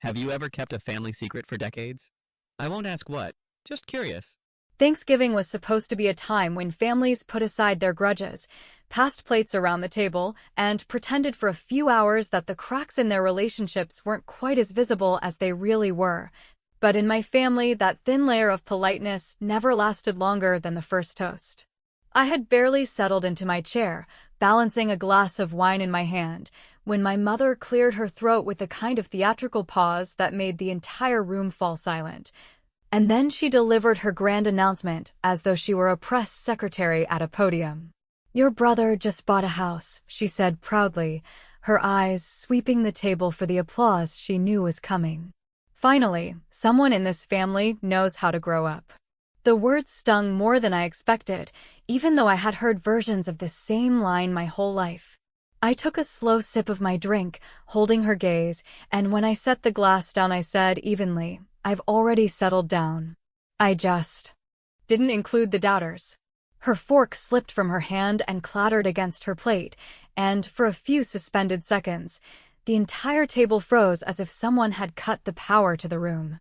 Have you ever kept a family secret for decades? I won't ask what, just curious. Thanksgiving was supposed to be a time when families put aside their grudges, passed plates around the table, and pretended for a few hours that the cracks in their relationships weren't quite as visible as they really were. But in my family, that thin layer of politeness never lasted longer than the first toast. I had barely settled into my chair, balancing a glass of wine in my hand, when my mother cleared her throat with a kind of theatrical pause that made the entire room fall silent. And then she delivered her grand announcement as though she were a press secretary at a podium. "Your brother just bought a house," she said proudly, her eyes sweeping the table for the applause she knew was coming. Finally, someone in this family knows how to grow up. The words stung more than I expected, even though I had heard versions of the same line my whole life. I took a slow sip of my drink, holding her gaze, and when I set the glass down I said evenly, "I've already settled down. I just didn't include the doubters." Her fork slipped from her hand and clattered against her plate, and for a few suspended seconds, the entire table froze as if someone had cut the power to the room.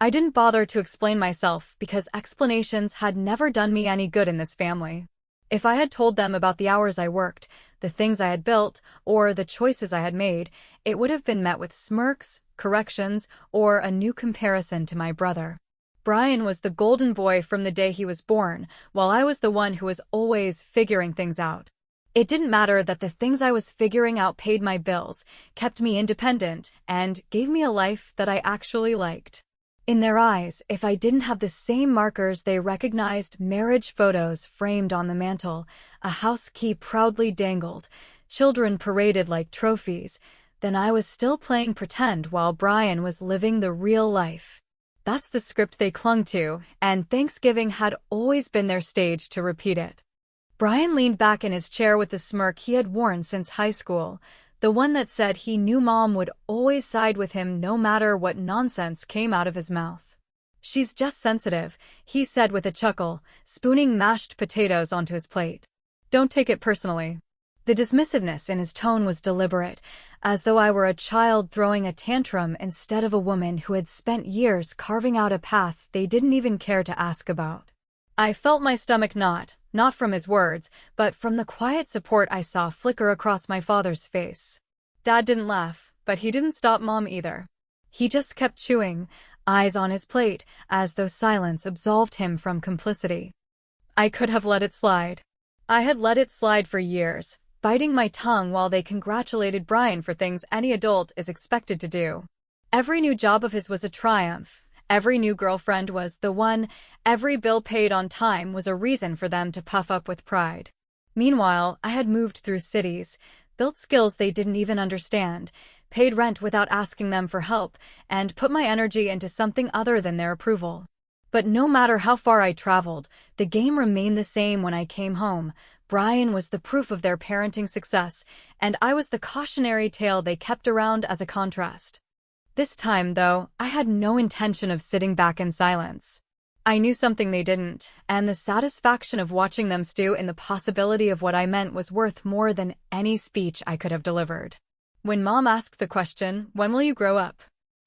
I didn't bother to explain myself because explanations had never done me any good in this family. If I had told them about the hours I worked, the things I had built, or the choices I had made, it would have been met with smirks, corrections, or a new comparison to my brother. Brian was the golden boy from the day he was born, while I was the one who was always figuring things out. It didn't matter that the things I was figuring out paid my bills, kept me independent, and gave me a life that I actually liked. In their eyes, if I didn't have the same markers they recognized marriage photos framed on the mantel, a house key proudly dangled, children paraded like trophies, then I was still playing pretend while Brian was living the real life. That's the script they clung to, and Thanksgiving had always been their stage to repeat it. Brian leaned back in his chair with the smirk he had worn since high school, the one that said he knew Mom would always side with him no matter what nonsense came out of his mouth. "She's just sensitive," he said with a chuckle, spooning mashed potatoes onto his plate. "Don't take it personally." The dismissiveness in his tone was deliberate, as though I were a child throwing a tantrum instead of a woman who had spent years carving out a path they didn't even care to ask about. I felt my stomach knot, not from his words, but from the quiet support I saw flicker across my father's face. Dad didn't laugh, but he didn't stop Mom either. He just kept chewing, eyes on his plate, as though silence absolved him from complicity. I could have let it slide. I had let it slide for years, biting my tongue while they congratulated Brian for things any adult is expected to do. Every new job of his was a triumph. Every new girlfriend was the one, every bill paid on time was a reason for them to puff up with pride. Meanwhile, I had moved through cities, built skills they didn't even understand, paid rent without asking them for help, and put my energy into something other than their approval. But no matter how far I traveled, the game remained the same when I came home. Brian was the proof of their parenting success, and I was the cautionary tale they kept around as a contrast. This time, though, I had no intention of sitting back in silence. I knew something they didn't, and the satisfaction of watching them stew in the possibility of what I meant was worth more than any speech I could have delivered. When Mom asked the question, "When will you grow up?"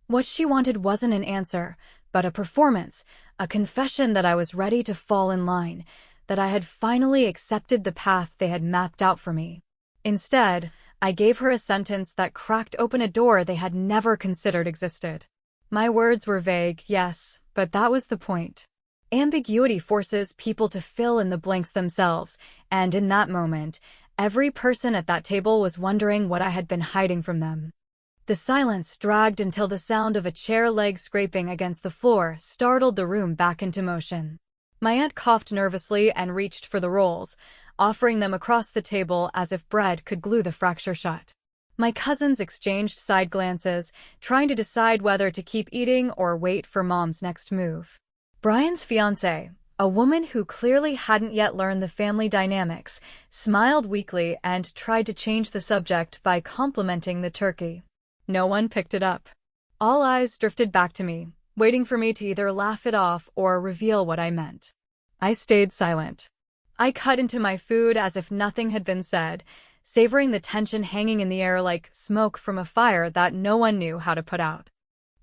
what she wanted wasn't an answer, but a performance, a confession that I was ready to fall in line, that I had finally accepted the path they had mapped out for me. Instead, I gave her a sentence that cracked open a door they had never considered existed. My words were vague, yes, but that was the point. Ambiguity forces people to fill in the blanks themselves, and in that moment, every person at that table was wondering what I had been hiding from them. The silence dragged until the sound of a chair leg scraping against the floor startled the room back into motion. My aunt coughed nervously and reached for the rolls, offering them across the table as if bread could glue the fracture shut. My cousins exchanged side glances, trying to decide whether to keep eating or wait for Mom's next move. Brian's fiancée, a woman who clearly hadn't yet learned the family dynamics, smiled weakly and tried to change the subject by complimenting the turkey. No one picked it up. All eyes drifted back to me, waiting for me to either laugh it off or reveal what I meant. I stayed silent. I cut into my food as if nothing had been said, savoring the tension hanging in the air like smoke from a fire that no one knew how to put out.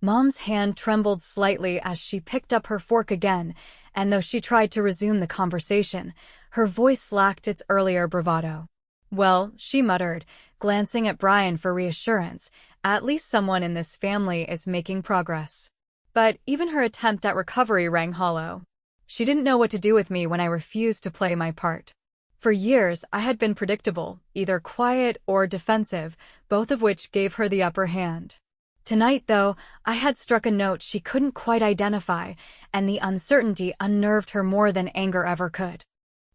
Mom's hand trembled slightly as she picked up her fork again, and though she tried to resume the conversation, her voice lacked its earlier bravado. "Well," she muttered, glancing at Brian for reassurance, "at least someone in this family is making progress." But even her attempt at recovery rang hollow. She didn't know what to do with me when I refused to play my part. For years, I had been predictable, either quiet or defensive, both of which gave her the upper hand. Tonight, though, I had struck a note she couldn't quite identify, and the uncertainty unnerved her more than anger ever could.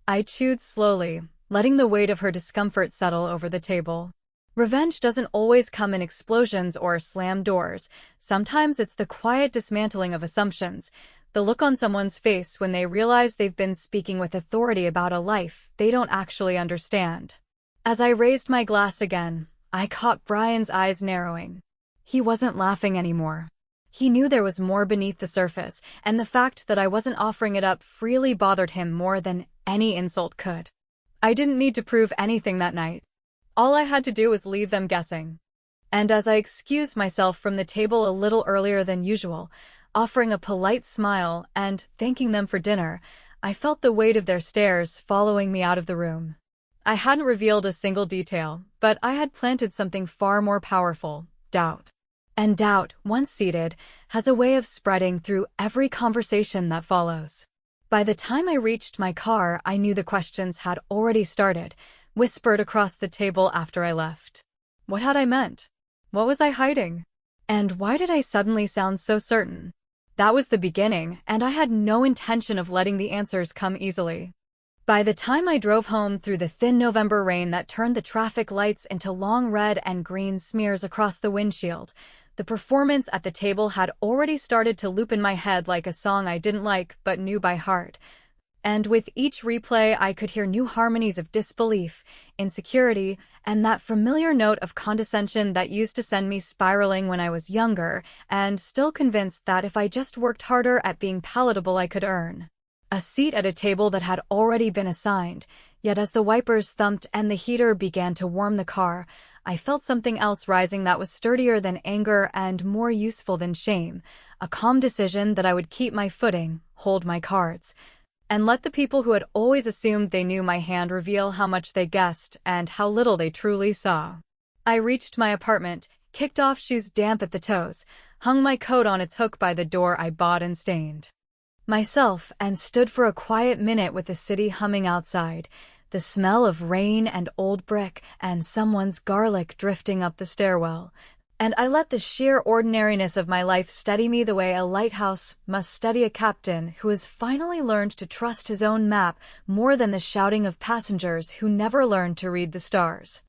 I chewed slowly, letting the weight of her discomfort settle over the table. Revenge doesn't always come in explosions or slammed doors. Sometimes it's the quiet dismantling of assumptions, the look on someone's face when they realize they've been speaking with authority about a life they don't actually understand. As I raised my glass again, I caught Brian's eyes narrowing. He wasn't laughing anymore. He knew there was more beneath the surface, and the fact that I wasn't offering it up freely bothered him more than any insult could. I didn't need to prove anything that night. All I had to do was leave them guessing. And as I excused myself from the table a little earlier than usual, offering a polite smile and thanking them for dinner, I felt the weight of their stares following me out of the room. I hadn't revealed a single detail, but I had planted something far more powerful: doubt. And doubt, once seated, has a way of spreading through every conversation that follows. By the time I reached my car, I knew the questions had already started, whispered across the table after I left. What had I meant? What was I hiding? And why did I suddenly sound so certain? That was the beginning, and I had no intention of letting the answers come easily. By the time I drove home through the thin November rain that turned the traffic lights into long red and green smears across the windshield, the performance at the table had already started to loop in my head like a song I didn't like but knew by heart. And with each replay, I could hear new harmonies of disbelief, insecurity, and that familiar note of condescension that used to send me spiraling when I was younger, and still convinced that if I just worked harder at being palatable, I could earn a seat at a table that had already been assigned. Yet as the wipers thumped and the heater began to warm the car, I felt something else rising that was sturdier than anger and more useful than shame, a calm decision that I would keep my footing, hold my cards, and let the people who had always assumed they knew my hand reveal how much they guessed and how little they truly saw. I reached my apartment, kicked off shoes damp at the toes, hung my coat on its hook by the door I bought and stained myself, and stood for a quiet minute with the city humming outside, the smell of rain and old brick and someone's garlic drifting up the stairwell. And I let the sheer ordinariness of my life steady me the way a lighthouse must steady a captain who has finally learned to trust his own map more than the shouting of passengers who never learned to read the stars.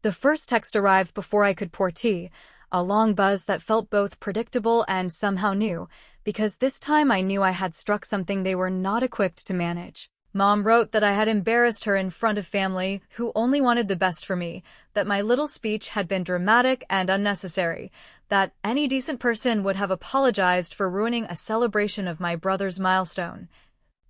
The first text arrived before I could pour tea, a long buzz that felt both predictable and somehow new, because this time I knew I had struck something they were not equipped to manage. Mom wrote that I had embarrassed her in front of family who only wanted the best for me, that my little speech had been dramatic and unnecessary, that any decent person would have apologized for ruining a celebration of my brother's milestone,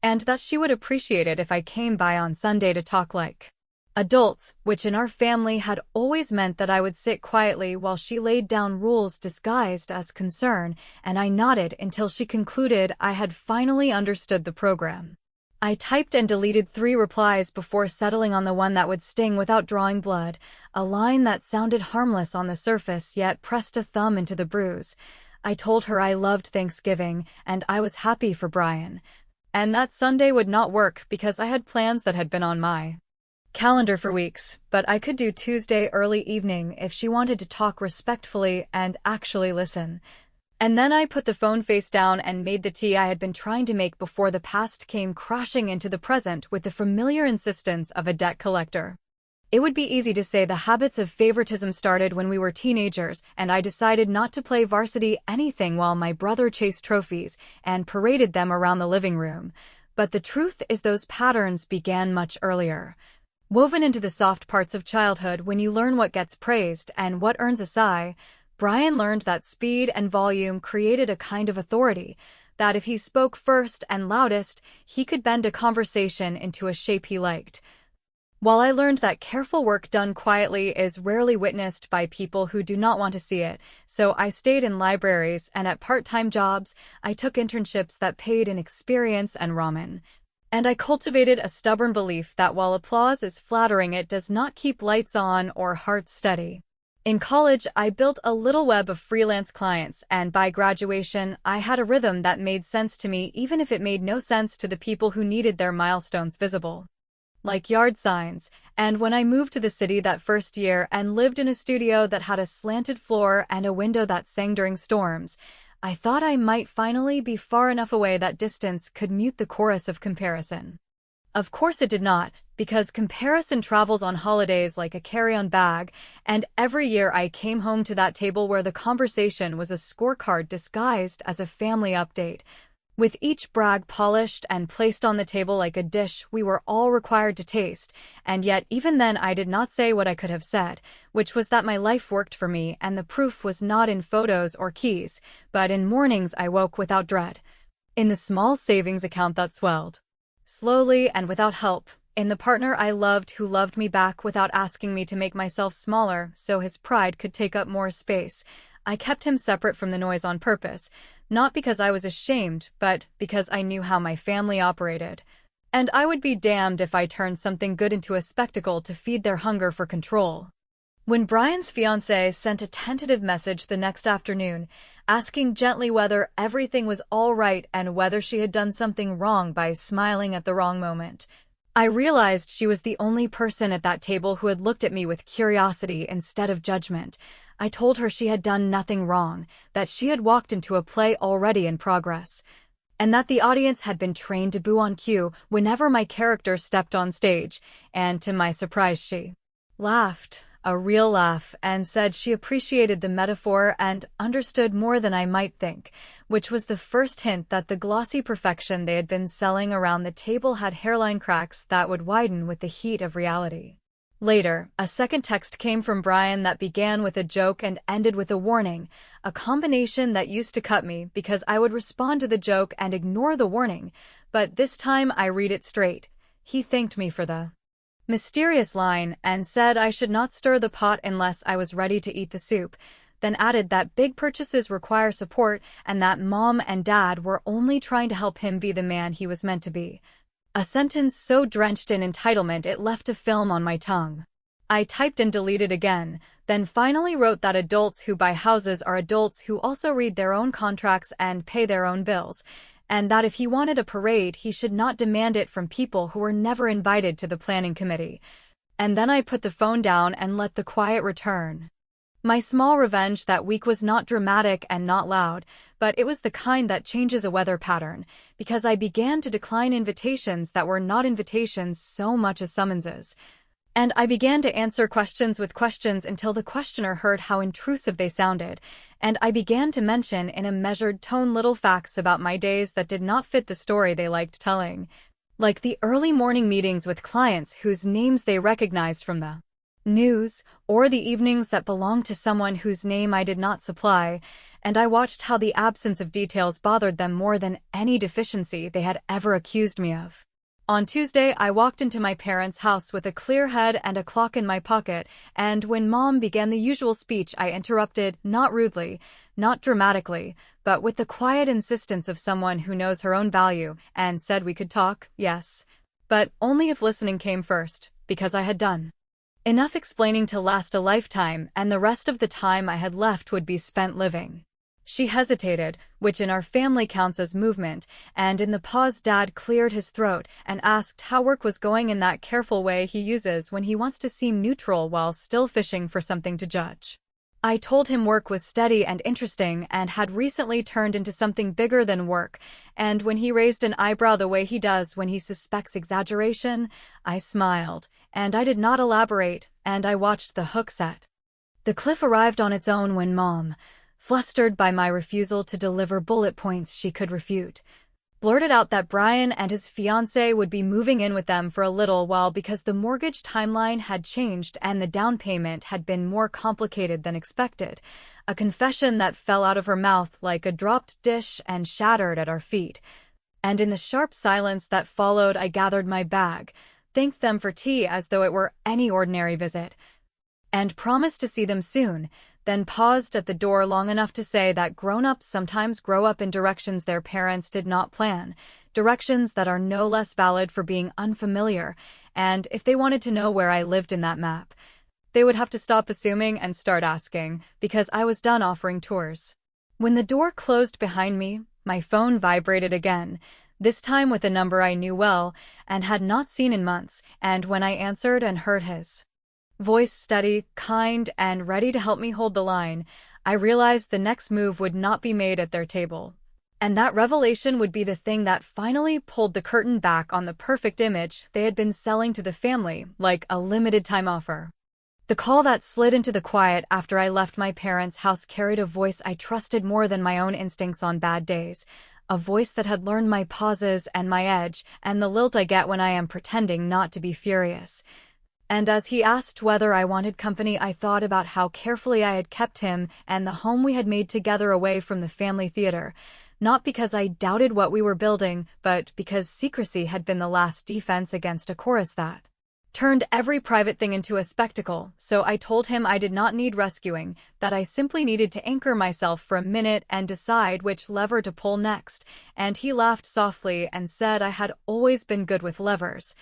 and that she would appreciate it if I came by on Sunday to talk like adults, which in our family had always meant that I would sit quietly while she laid down rules disguised as concern, and I nodded until she concluded I had finally understood the program. I typed and deleted 3 replies before settling on the one that would sting without drawing blood, a line that sounded harmless on the surface yet pressed a thumb into the bruise. I told her I loved Thanksgiving and I was happy for Brian, and that Sunday would not work because I had plans that had been on my calendar for weeks, but I could do Tuesday early evening if she wanted to talk respectfully and actually listen. And then I put the phone face down and made the tea I had been trying to make before the past came crashing into the present with the familiar insistence of a debt collector. It would be easy to say the habits of favoritism started when we were teenagers, and I decided not to play varsity anything while my brother chased trophies and paraded them around the living room. But the truth is those patterns began much earlier. Woven into the soft parts of childhood when you learn what gets praised and what earns a sigh, Brian learned that speed and volume created a kind of authority, that if he spoke first and loudest, he could bend a conversation into a shape he liked. While I learned that careful work done quietly is rarely witnessed by people who do not want to see it, so I stayed in libraries and at part-time jobs, I took internships that paid in experience and ramen. And I cultivated a stubborn belief that while applause is flattering, it does not keep lights on or hearts steady. In college, I built a little web of freelance clients, and by graduation, I had a rhythm that made sense to me even if it made no sense to the people who needed their milestones visible. Like yard signs, and when I moved to the city that first year and lived in a studio that had a slanted floor and a window that sang during storms, I thought I might finally be far enough away that distance could mute the chorus of comparison. Of course it did not, because comparison travels on holidays like a carry-on bag, and every year I came home to that table where the conversation was a scorecard disguised as a family update. With each brag polished and placed on the table like a dish we were all required to taste, and yet even then I did not say what I could have said, which was that my life worked for me and the proof was not in photos or keys, but in mornings I woke without dread. In the small savings account that swelled. Slowly and without help, in the partner I loved who loved me back without asking me to make myself smaller so his pride could take up more space. I kept him separate from the noise on purpose, not because I was ashamed, but because I knew how my family operated. And I would be damned if I turned something good into a spectacle to feed their hunger for control. When Brian's fiancée sent a tentative message the next afternoon, asking gently whether everything was all right and whether she had done something wrong by smiling at the wrong moment, I realized she was the only person at that table who had looked at me with curiosity instead of judgment. I told her she had done nothing wrong, that she had walked into a play already in progress, and that the audience had been trained to boo on cue whenever my character stepped on stage, and to my surprise she laughed, a real laugh, and said she appreciated the metaphor and understood more than I might think, which was the first hint that the glossy perfection they had been selling around the table had hairline cracks that would widen with the heat of reality. Later, a second text came from Brian that began with a joke and ended with a warning, a combination that used to cut me because I would respond to the joke and ignore the warning, but this time I read it straight. He thanked me for the mysterious line and said I should not stir the pot unless I was ready to eat the soup, then added that big purchases require support and that Mom and Dad were only trying to help him be the man he was meant to be. A sentence so drenched in entitlement it left a film on my tongue. I typed and deleted again, then finally wrote that adults who buy houses are adults who also read their own contracts and pay their own bills, and that if he wanted a parade he should not demand it from people who were never invited to the planning committee. And then I put the phone down and let the quiet return. My small revenge that week was not dramatic and not loud, but it was the kind that changes a weather pattern, because I began to decline invitations that were not invitations so much as summonses. And I began to answer questions with questions until the questioner heard how intrusive they sounded, and I began to mention in a measured tone little facts about my days that did not fit the story they liked telling, like the early morning meetings with clients whose names they recognized from the news, or the evenings that belonged to someone whose name I did not supply, and I watched how the absence of details bothered them more than any deficiency they had ever accused me of. On Tuesday, I walked into my parents' house with a clear head and a clock in my pocket, and when Mom began the usual speech, I interrupted, not rudely, not dramatically, but with the quiet insistence of someone who knows her own value, and said we could talk, yes, but only if listening came first, because I had done enough explaining to last a lifetime, and the rest of the time I had left would be spent living. She hesitated, which in our family counts as movement, and in the pause Dad cleared his throat and asked how work was going in that careful way he uses when he wants to seem neutral while still fishing for something to judge. I told him work was steady and interesting and had recently turned into something bigger than work, and when he raised an eyebrow the way he does when he suspects exaggeration, I smiled, and I did not elaborate, and I watched the hook set. The cliff arrived on its own when Mom, flustered by my refusal to deliver bullet points she could refute, blurted out that Brian and his fiancée would be moving in with them for a little while because the mortgage timeline had changed and the down payment had been more complicated than expected, a confession that fell out of her mouth like a dropped dish and shattered at our feet. And in the sharp silence that followed, I gathered my bag, thanked them for tea as though it were any ordinary visit, and promised to see them soon, then paused at the door long enough to say that grown-ups sometimes grow up in directions their parents did not plan, directions that are no less valid for being unfamiliar, and if they wanted to know where I lived in that map, they would have to stop assuming and start asking, because I was done offering tours. When the door closed behind me, my phone vibrated again, this time with a number I knew well and had not seen in months, and when I answered and heard his voice, steady, kind, and ready to help me hold the line, I realized the next move would not be made at their table. And that revelation would be the thing that finally pulled the curtain back on the perfect image they had been selling to the family, like a limited-time offer. The call that slid into the quiet after I left my parents' house carried a voice I trusted more than my own instincts on bad days, a voice that had learned my pauses and my edge and the lilt I get when I am pretending not to be furious. And as he asked whether I wanted company, I thought about how carefully I had kept him and the home we had made together away from the family theater, not because I doubted what we were building, but because secrecy had been the last defense against a chorus that turned every private thing into a spectacle. So I told him I did not need rescuing, that I simply needed to anchor myself for a minute and decide which lever to pull next, and he laughed softly and said I had always been good with levers,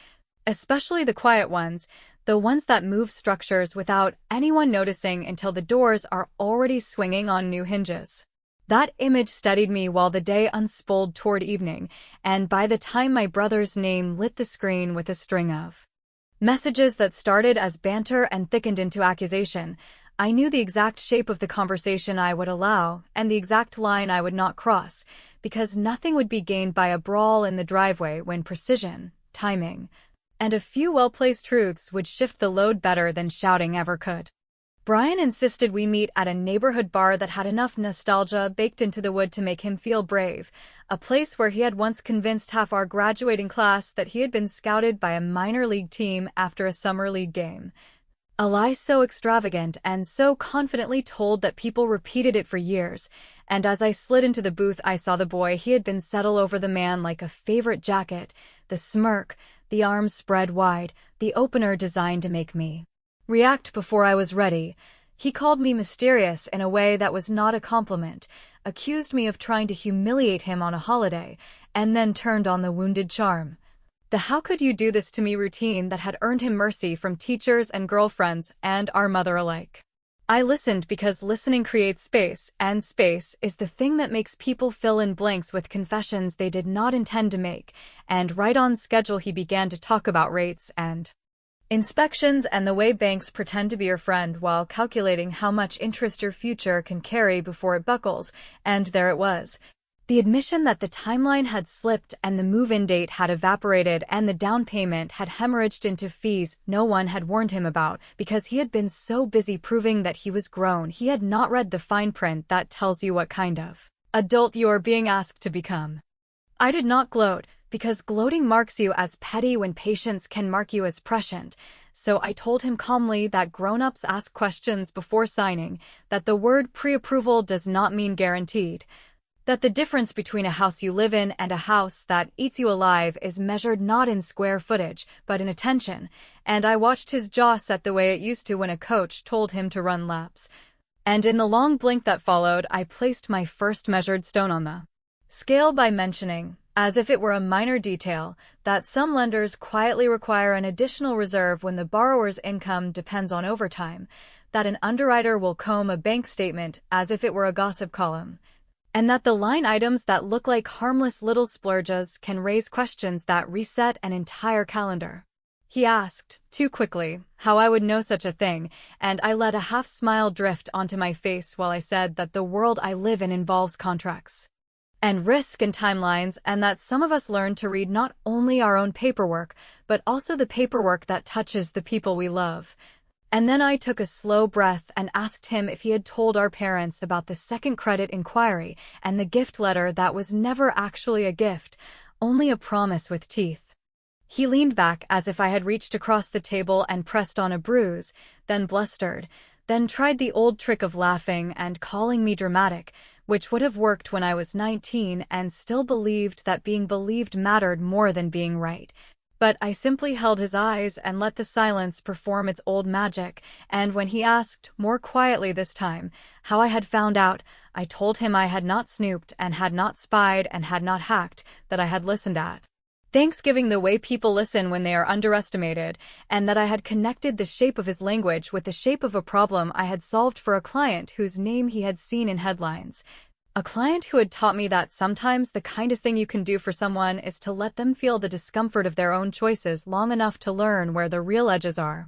especially the quiet ones, the ones that move structures without anyone noticing until the doors are already swinging on new hinges. That image steadied me while the day unspoled toward evening, and by the time my brother's name lit the screen with a string of messages that started as banter and thickened into accusation, I knew the exact shape of the conversation I would allow and the exact line I would not cross, because nothing would be gained by a brawl in the driveway when precision, timing, and a few well-placed truths would shift the load better than shouting ever could. Brian insisted we meet at a neighborhood bar that had enough nostalgia baked into the wood to make him feel brave, a place where he had once convinced half our graduating class that he had been scouted by a minor league team after a summer league game. A lie so extravagant and so confidently told that people repeated it for years, and as I slid into the booth I saw the boy he had been settle over the man like a favorite jacket, the smirk, the arms spread wide, the opener designed to make me react before I was ready. He called me mysterious in a way that was not a compliment, accused me of trying to humiliate him on a holiday, and then turned on the wounded charm. The "how could you do this to me" routine that had earned him mercy from teachers and girlfriends and our mother alike. I listened because listening creates space, and space is the thing that makes people fill in blanks with confessions they did not intend to make, and right on schedule he began to talk about rates and inspections and the way banks pretend to be your friend while calculating how much interest your future can carry before it buckles, and there it was. The admission that the timeline had slipped and the move-in date had evaporated and the down payment had hemorrhaged into fees no one had warned him about because he had been so busy proving that he was grown he had not read the fine print that tells you what kind of adult you are being asked to become. I did not gloat, because gloating marks you as petty when patience can mark you as prescient, so I told him calmly that grown-ups ask questions before signing, that the word pre-approval does not mean guaranteed, that the difference between a house you live in and a house that eats you alive is measured not in square footage, but in attention, and I watched his jaw set the way it used to when a coach told him to run laps. And in the long blink that followed, I placed my first measured stone on the scale by mentioning, as if it were a minor detail, that some lenders quietly require an additional reserve when the borrower's income depends on overtime, that an underwriter will comb a bank statement as if it were a gossip column, and that the line items that look like harmless little splurges can raise questions that reset an entire calendar. He asked, too quickly, how I would know such a thing, and I let a half-smile drift onto my face while I said that the world I live in involves contracts and risk and timelines, and that some of us learn to read not only our own paperwork, but also the paperwork that touches the people we love. And then I took a slow breath and asked him if he had told our parents about the second credit inquiry and the gift letter that was never actually a gift, only a promise with teeth. He leaned back as if I had reached across the table and pressed on a bruise, then blustered, then tried the old trick of laughing and calling me dramatic, which would have worked when I was 19 and still believed that being believed mattered more than being right. But I simply held his eyes and let the silence perform its old magic, and when he asked, more quietly this time, how I had found out, I told him I had not snooped and had not spied and had not hacked, that I had listened at Thanksgiving the way people listen when they are underestimated, and that I had connected the shape of his language with the shape of a problem I had solved for a client whose name he had seen in headlines. A client who had taught me that sometimes the kindest thing you can do for someone is to let them feel the discomfort of their own choices long enough to learn where the real edges are.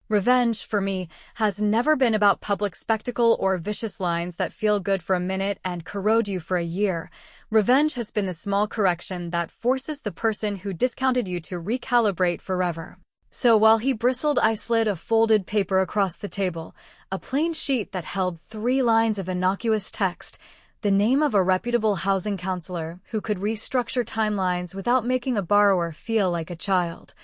Revenge, for me, has never been about public spectacle or vicious lines that feel good for a minute and corrode you for a year. Revenge has been the small correction that forces the person who discounted you to recalibrate forever. So while he bristled, I slid a folded paper across the table, a plain sheet that held 3 lines of innocuous text, the name of a reputable housing counselor who could restructure timelines without making a borrower feel like a child.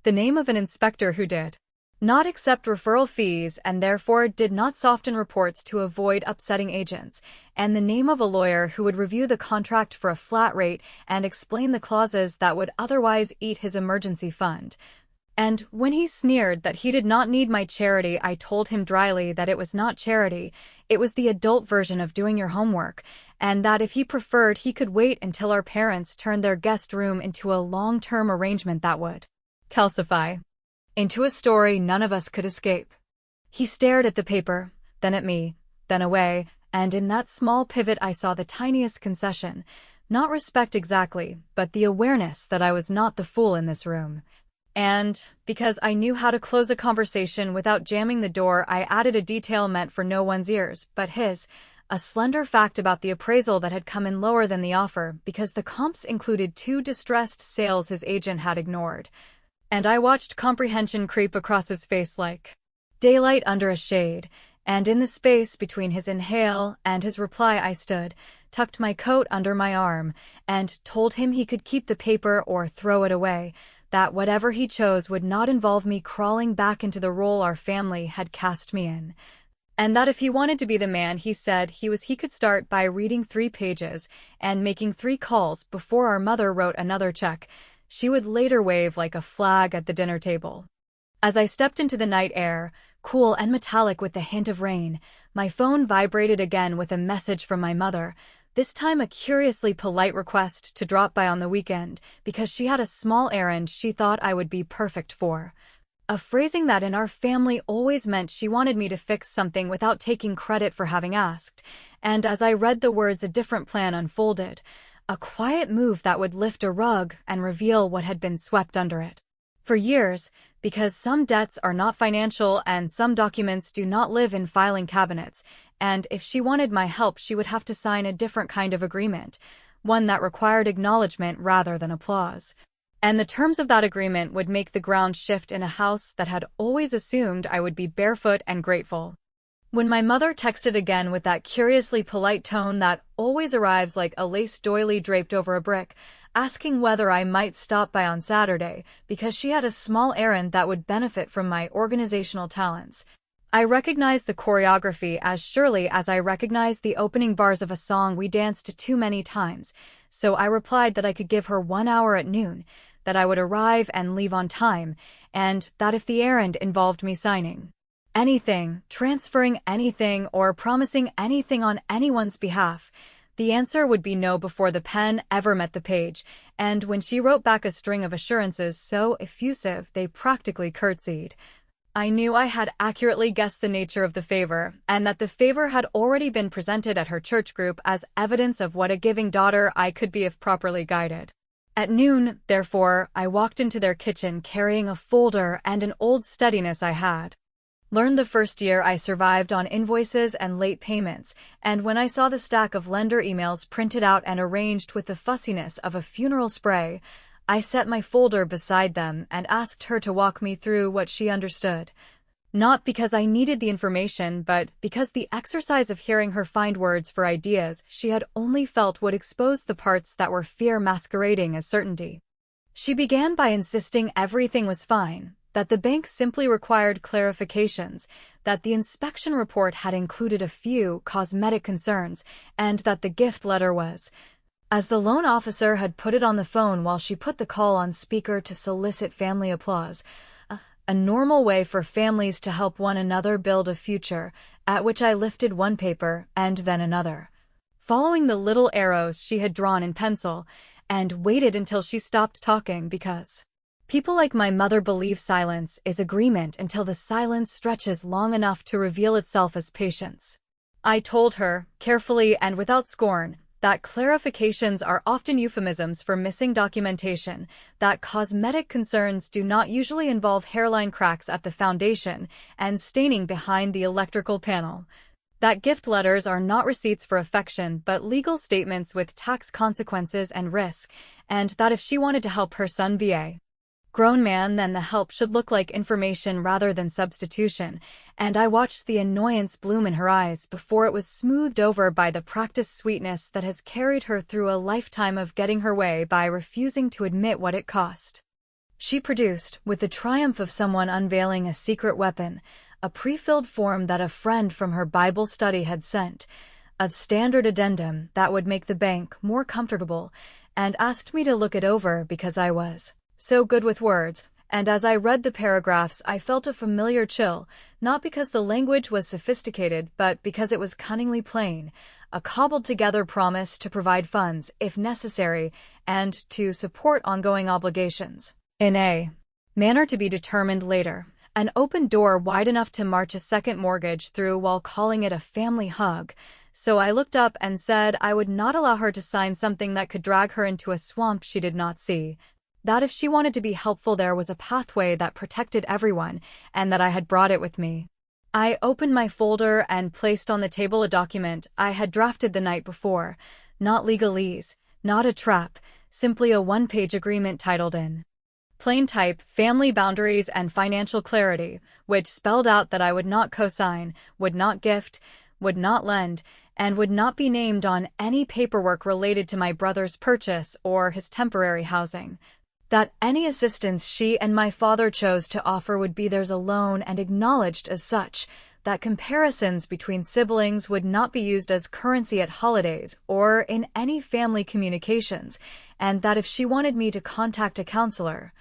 The name of an inspector who did not accept referral fees and therefore did not soften reports to avoid upsetting agents, and the name of a lawyer who would review the contract for a flat rate and explain the clauses that would otherwise eat his emergency fund. And when he sneered that he did not need my charity, I told him dryly that it was not charity, it was the adult version of doing your homework, and that if he preferred, he could wait until our parents turned their guest room into a long-term arrangement that would calcify into a story none of us could escape. He stared at the paper, then at me, then away, and in that small pivot I saw the tiniest concession, not respect exactly, but the awareness that I was not the fool in this room. And, because I knew how to close a conversation without jamming the door, I added a detail meant for no one's ears but his, a slender fact about the appraisal that had come in lower than the offer because the comps included 2 distressed sales his agent had ignored. And I watched comprehension creep across his face like daylight under a shade, and in the space between his inhale and his reply I stood, tucked my coat under my arm, and told him he could keep the paper or throw it away, that whatever he chose would not involve me crawling back into the role our family had cast me in. And that if he wanted to be the man he said he could start by reading 3 pages and making 3 calls before our mother wrote another check. She would later wave like a flag at the dinner table. As I stepped into the night air, cool and metallic with the hint of rain, my phone vibrated again with a message from my mother, this time a curiously polite request to drop by on the weekend because she had a small errand she thought I would be perfect for. A phrasing that in our family always meant she wanted me to fix something without taking credit for having asked, and as I read the words a different plan unfolded. A quiet move that would lift a rug and reveal what had been swept under it. For years, because some debts are not financial and some documents do not live in filing cabinets, and if she wanted my help she would have to sign a different kind of agreement, one that required acknowledgement rather than applause. And the terms of that agreement would make the ground shift in a house that had always assumed I would be barefoot and grateful. When my mother texted again with that curiously polite tone that always arrives like a lace doily draped over a brick, asking whether I might stop by on Saturday because she had a small errand that would benefit from my organizational talents, I recognized the choreography as surely as I recognized the opening bars of a song we danced to too many times, so I replied that I could give her 1 hour at noon, that I would arrive and leave on time, and that if the errand involved me signing anything, transferring anything, or promising anything on anyone's behalf, the answer would be no before the pen ever met the page, and when she wrote back a string of assurances so effusive they practically curtsied, I knew I had accurately guessed the nature of the favor, and that the favor had already been presented at her church group as evidence of what a giving daughter I could be if properly guided. At noon, therefore, I walked into their kitchen carrying a folder and an old steadiness I had learned the first year I survived on invoices and late payments, and when I saw the stack of lender emails printed out and arranged with the fussiness of a funeral spray, I set my folder beside them and asked her to walk me through what she understood. Not because I needed the information, but because the exercise of hearing her find words for ideas she had only felt would expose the parts that were fear masquerading as certainty. She began by insisting everything was fine, that the bank simply required clarifications, that the inspection report had included a few cosmetic concerns, and that the gift letter was as the loan officer had put it on the phone while she put the call on speaker to solicit family applause, a normal way for families to help one another build a future, at which I lifted one paper and then another, following the little arrows she had drawn in pencil, and waited until she stopped talking because people like my mother believe silence is agreement until the silence stretches long enough to reveal itself as patience. I told her, carefully and without scorn, that clarifications are often euphemisms for missing documentation, that cosmetic concerns do not usually involve hairline cracks at the foundation and staining behind the electrical panel, that gift letters are not receipts for affection but legal statements with tax consequences and risk, and that if she wanted to help her son be a grown man, then the help should look like information rather than substitution, and I watched the annoyance bloom in her eyes before it was smoothed over by the practiced sweetness that has carried her through a lifetime of getting her way by refusing to admit what it cost. She produced, with the triumph of someone unveiling a secret weapon, a pre-filled form that a friend from her Bible study had sent, a standard addendum that would make the bank more comfortable, and asked me to look it over because I was so good with words, and as I read the paragraphs I felt a familiar chill, not because the language was sophisticated but because it was cunningly plain, a cobbled-together promise to provide funds, if necessary, and to support ongoing obligations, in a manner to be determined later, an open door wide enough to march a second mortgage through while calling it a family hug. So I looked up and said I would not allow her to sign something that could drag her into a swamp she did not see, that if she wanted to be helpful there was a pathway that protected everyone, and that I had brought it with me. I opened my folder and placed on the table a document I had drafted the night before, not legalese, not a trap, simply a one-page agreement titled in plain type, Family Boundaries and Financial Clarity, which spelled out that I would not co-sign, would not gift, would not lend, and would not be named on any paperwork related to my brother's purchase or his temporary housing, that any assistance she and my father chose to offer would be theirs alone and acknowledged as such, that comparisons between siblings would not be used as currency at holidays or in any family communications, and that if she wanted me to contact a counselor,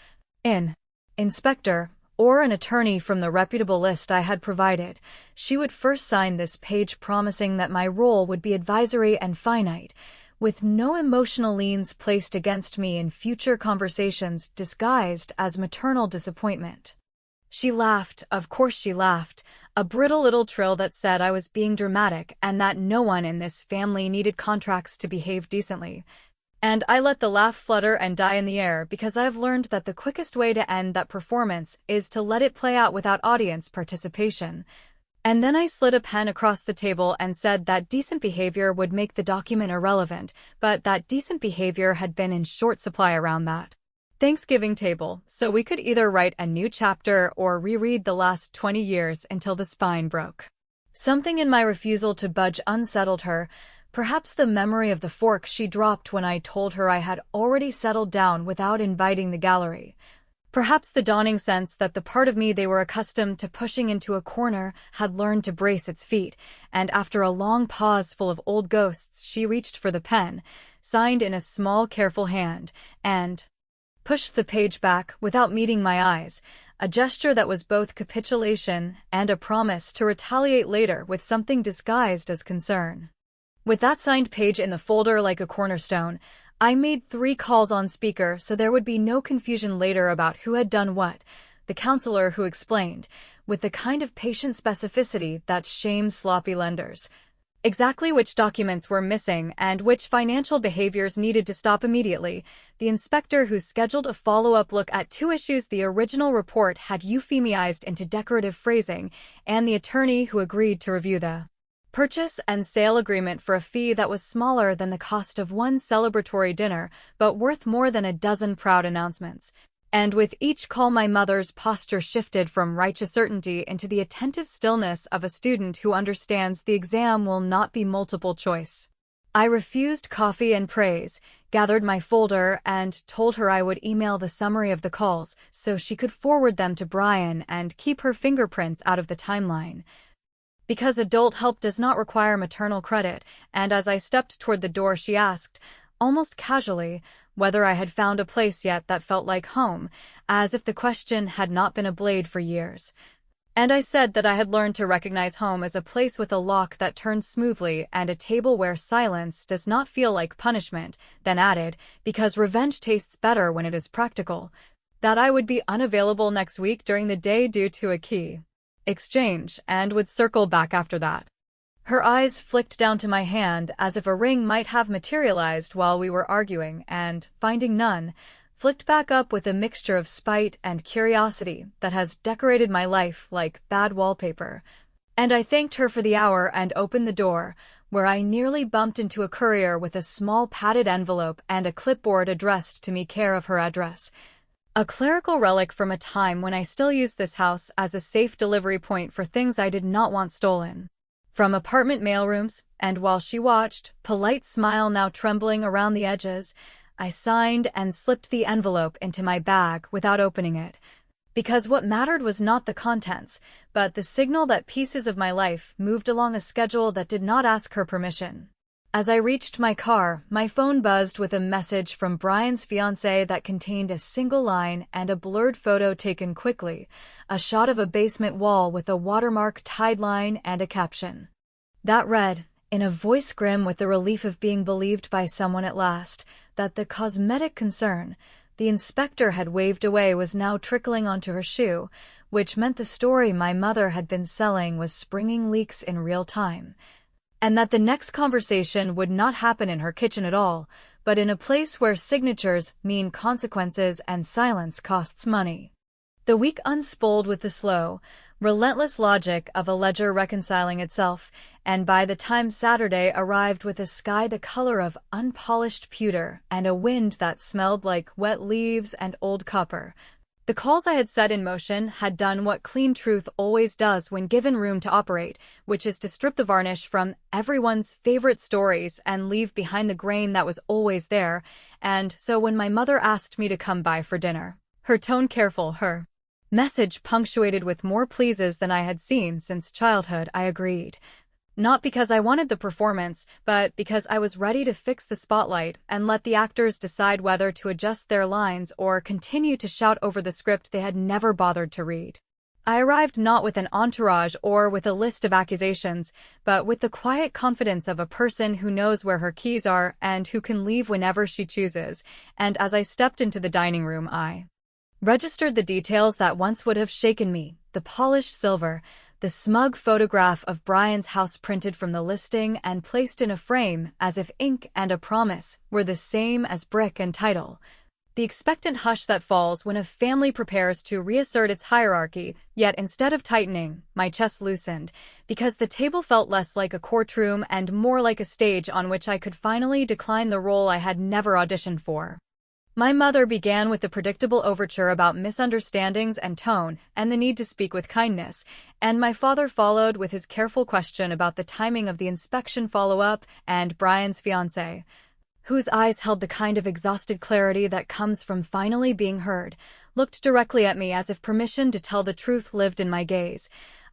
an inspector, or an attorney from the reputable list I had provided, she would first sign this page promising that my role would be advisory and finite, with no emotional liens placed against me in future conversations disguised as maternal disappointment. She laughed, of course she laughed, a brittle little trill that said I was being dramatic and that no one in this family needed contracts to behave decently. And I let the laugh flutter and die in the air because I've learned that the quickest way to end that performance is to let it play out without audience participation. And then I slid a pen across the table and said that decent behavior would make the document irrelevant, but that decent behavior had been in short supply around that Thanksgiving table, so we could either write a new chapter or reread the last 20 years until the spine broke. Something in my refusal to budge unsettled her, perhaps the memory of the fork she dropped when I told her I had already settled down without inviting the gallery. Perhaps the dawning sense that the part of me they were accustomed to pushing into a corner had learned to brace its feet, and after a long pause full of old ghosts she reached for the pen, signed in a small careful hand, and pushed the page back without meeting my eyes, a gesture that was both capitulation and a promise to retaliate later with something disguised as concern. With that signed page in the folder like a cornerstone, I made 3 calls on speaker so there would be no confusion later about who had done what, the counselor who explained, with the kind of patient specificity that shames sloppy lenders, exactly which documents were missing and which financial behaviors needed to stop immediately, the inspector who scheduled a follow-up look at 2 issues the original report had euphemized into decorative phrasing, and the attorney who agreed to review the purchase and sale agreement for a fee that was smaller than the cost of one celebratory dinner, but worth more than a dozen proud announcements. And with each call my mother's posture shifted from righteous certainty into the attentive stillness of a student who understands the exam will not be multiple choice. I refused coffee and praise, gathered my folder, and told her I would email the summary of the calls so she could forward them to Brian and keep her fingerprints out of the timeline. Because adult help does not require maternal credit, and as I stepped toward the door she asked, almost casually, whether I had found a place yet that felt like home, as if the question had not been ablaid for years. And I said that I had learned to recognize home as a place with a lock that turns smoothly and a table where silence does not feel like punishment, then added, because revenge tastes better when it is practical, that I would be unavailable next week during the day due to a key exchange and would circle back after that. Her eyes flicked down to my hand as if a ring might have materialized while we were arguing and, finding none, flicked back up with a mixture of spite and curiosity that has decorated my life like bad wallpaper. And I thanked her for the hour and opened the door, where I nearly bumped into a courier with a small padded envelope and a clipboard addressed to me care of her address. A clerical relic from a time when I still used this house as a safe delivery point for things I did not want stolen. From apartment mailrooms, and while she watched, polite smile now trembling around the edges, I signed and slipped the envelope into my bag without opening it. Because what mattered was not the contents, but the signal that pieces of my life moved along a schedule that did not ask her permission. As I reached my car, my phone buzzed with a message from Brian's fiancée that contained a single line and a blurred photo taken quickly, a shot of a basement wall with a watermark tide line and a caption. That read, in a voice grim with the relief of being believed by someone at last, that the cosmetic concern the inspector had waved away was now trickling onto her shoe, which meant the story my mother had been selling was springing leaks in real time. And that the next conversation would not happen in her kitchen at all, but in a place where signatures mean consequences and silence costs money. The week unspooled with the slow, relentless logic of a ledger reconciling itself, and by the time Saturday arrived with a sky the color of unpolished pewter and a wind that smelled like wet leaves and old copper, the calls I had set in motion had done what clean truth always does when given room to operate, which is to strip the varnish from everyone's favorite stories and leave behind the grain that was always there. And so when my mother asked me to come by for dinner, her tone careful, her message punctuated with more pleases than I had seen since childhood, I agreed. Not because I wanted the performance, but because I was ready to fix the spotlight and let the actors decide whether to adjust their lines or continue to shout over the script they had never bothered to read. I arrived not with an entourage or with a list of accusations, but with the quiet confidence of a person who knows where her keys are and who can leave whenever she chooses, and as I stepped into the dining room I registered the details that once would have shaken me, the polished silver, the smug photograph of Brian's house printed from the listing and placed in a frame as if ink and a promise were the same as brick and title. The expectant hush that falls when a family prepares to reassert its hierarchy, yet instead of tightening, my chest loosened, because the table felt less like a courtroom and more like a stage on which I could finally decline the role I had never auditioned for. My mother began with the predictable overture about misunderstandings and tone and the need to speak with kindness, and my father followed with his careful question about the timing of the inspection follow-up and Brian's fiancée, whose eyes held the kind of exhausted clarity that comes from finally being heard, looked directly at me as if permission to tell the truth lived in my gaze.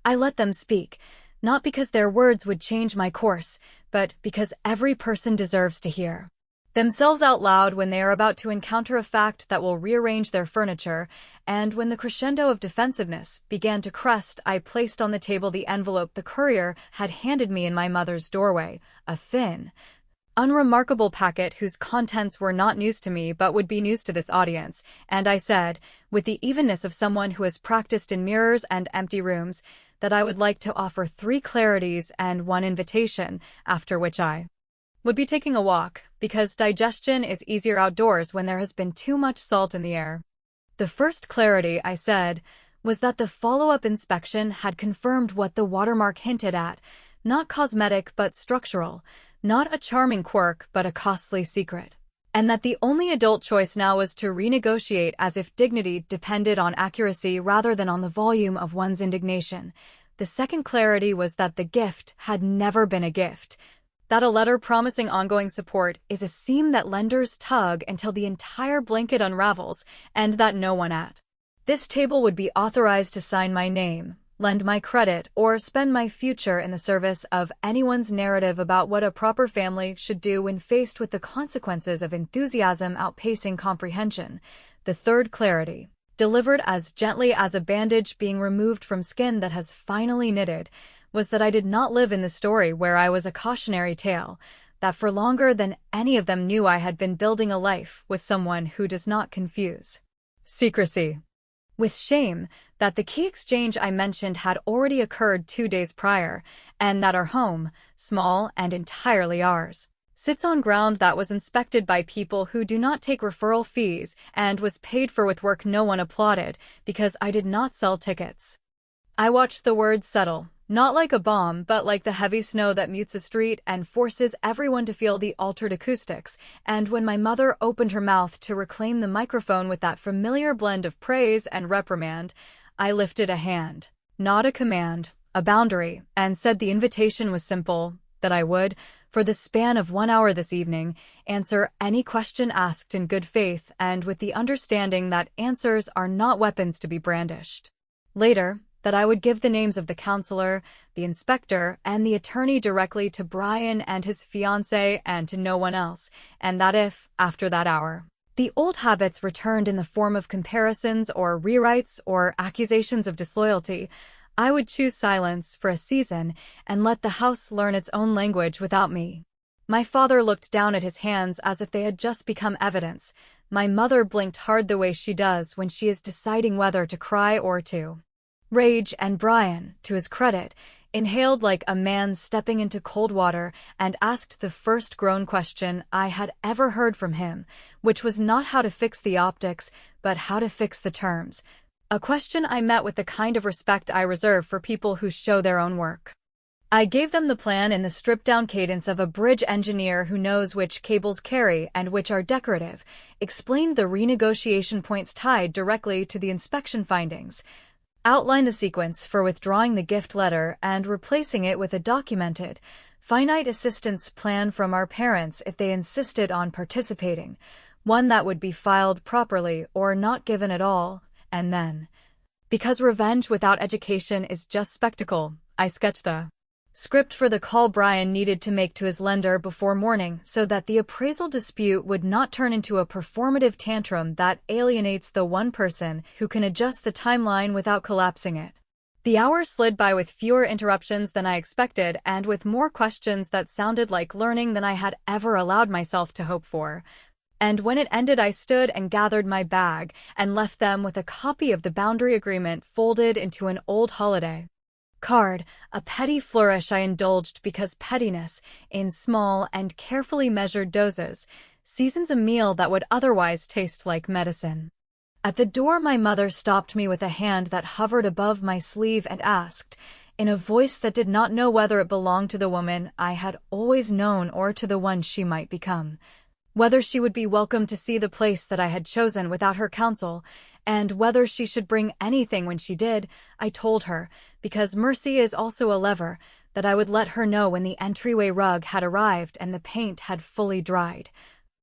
I let them speak, not because their words would change my course, but because every person deserves to hear themselves out loud when they are about to encounter a fact that will rearrange their furniture, and when the crescendo of defensiveness began to crest, I placed on the table the envelope the courier had handed me in my mother's doorway, a thin, unremarkable packet whose contents were not news to me but would be news to this audience, and I said, with the evenness of someone who has practiced in mirrors and empty rooms, that I would like to offer 3 clarities and 1 invitation, after which I would be taking a walk, because digestion is easier outdoors when there has been too much salt in the air. The first clarity, I said, was that the follow-up inspection had confirmed what the watermark hinted at, not cosmetic but structural, not a charming quirk but a costly secret, and that the only adult choice now was to renegotiate as if dignity depended on accuracy rather than on the volume of one's indignation. The second clarity was that the gift had never been a gift, that a letter promising ongoing support is a seam that lenders tug until the entire blanket unravels, and that no one at this table would be authorized to sign my name, lend my credit, or spend my future in the service of anyone's narrative about what a proper family should do when faced with the consequences of enthusiasm outpacing comprehension. The third clarity, delivered as gently as a bandage being removed from skin that has finally knitted, was that I did not live in the story where I was a cautionary tale, that for longer than any of them knew I had been building a life with someone who does not confuse secrecy with shame, that the key exchange I mentioned had already occurred 2 days prior, and that our home, small and entirely ours, sits on ground that was inspected by people who do not take referral fees and was paid for with work no one applauded because I did not sell tickets. I watched the words settle, not like a bomb, but like the heavy snow that mutes a street and forces everyone to feel the altered acoustics, and when my mother opened her mouth to reclaim the microphone with that familiar blend of praise and reprimand, I lifted a hand, not a command, a boundary, and said the invitation was simple, that I would, for the span of 1 hour this evening, answer any question asked in good faith and with the understanding that answers are not weapons to be brandished. Later, that I would give the names of the counselor, the inspector, and the attorney directly to Brian and his fiancée and to no one else, and that if, after that hour, the old habits returned in the form of comparisons or rewrites or accusations of disloyalty, I would choose silence for a season and let the house learn its own language without me. My father looked down at his hands as if they had just become evidence. My mother blinked hard the way she does when she is deciding whether to cry or to rage, and Brian, to his credit, inhaled like a man stepping into cold water and asked the first grown question I had ever heard from him, which was not how to fix the optics, but how to fix the terms. A question I met with the kind of respect I reserve for people who show their own work. I gave them the plan in the stripped-down cadence of a bridge engineer who knows which cables carry and which are decorative, explained the renegotiation points tied directly to the inspection findings, outline the sequence for withdrawing the gift letter and replacing it with a documented, finite assistance plan from our parents if they insisted on participating, one that would be filed properly or not given at all, and then, because revenge without education is just spectacle, I sketched the script for the call Brian needed to make to his lender before morning so that the appraisal dispute would not turn into a performative tantrum that alienates the one person who can adjust the timeline without collapsing it. The hour slid by with fewer interruptions than I expected and with more questions that sounded like learning than I had ever allowed myself to hope for. And when it ended, I stood and gathered my bag and left them with a copy of the boundary agreement folded into an old holiday card, a petty flourish I indulged because pettiness, in small and carefully measured doses, seasons a meal that would otherwise taste like medicine. At the door, my mother stopped me with a hand that hovered above my sleeve and asked, in a voice that did not know whether it belonged to the woman I had always known or to the one she might become, whether she would be welcome to see the place that I had chosen without her counsel, and whether she should bring anything when she did. I told her, because mercy is also a lever, that I would let her know when the entryway rug had arrived and the paint had fully dried.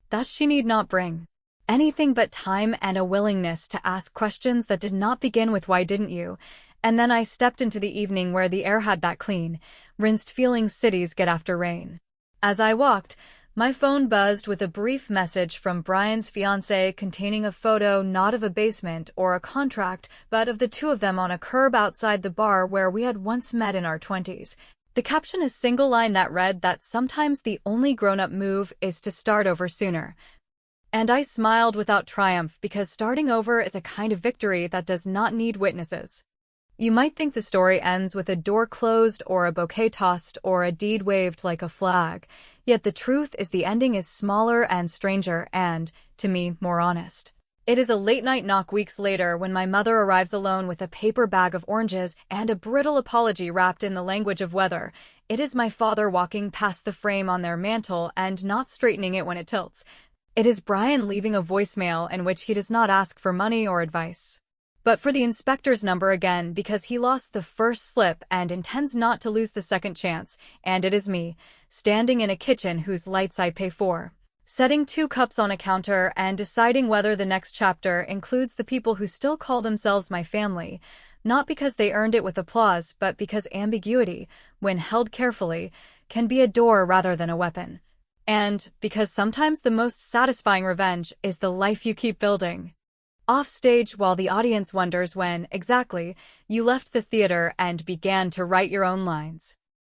That she need not bring anything but time and a willingness to ask questions that did not begin with "why didn't you?" And then I stepped into the evening where the air had that clean, rinsed feeling cities get after rain. As I walked, my phone buzzed with a brief message from Brian's fiancée containing a photo not of a basement or a contract, but of the two of them on a curb outside the bar where we had once met in our 20s. The caption is a single line that read that sometimes the only grown-up move is to start over sooner. And I smiled without triumph because starting over is a kind of victory that does not need witnesses. You might think the story ends with a door closed or a bouquet tossed or a deed waved like a flag, yet the truth is the ending is smaller and stranger and, to me, more honest. It is a late-night knock weeks later when my mother arrives alone with a paper bag of oranges and a brittle apology wrapped in the language of weather. It is my father walking past the frame on their mantel and not straightening it when it tilts. It is Brian leaving a voicemail in which he does not ask for money or advice, but for the inspector's number again because he lost the first slip and intends not to lose the second chance, and it is me, standing in a kitchen whose lights I pay for, setting 2 cups on a counter and deciding whether the next chapter includes the people who still call themselves my family, not because they earned it with applause, but because ambiguity, when held carefully, can be a door rather than a weapon. And because sometimes the most satisfying revenge is the life you keep building. Offstage, while the audience wonders when, exactly, you left the theater and began to write your own lines.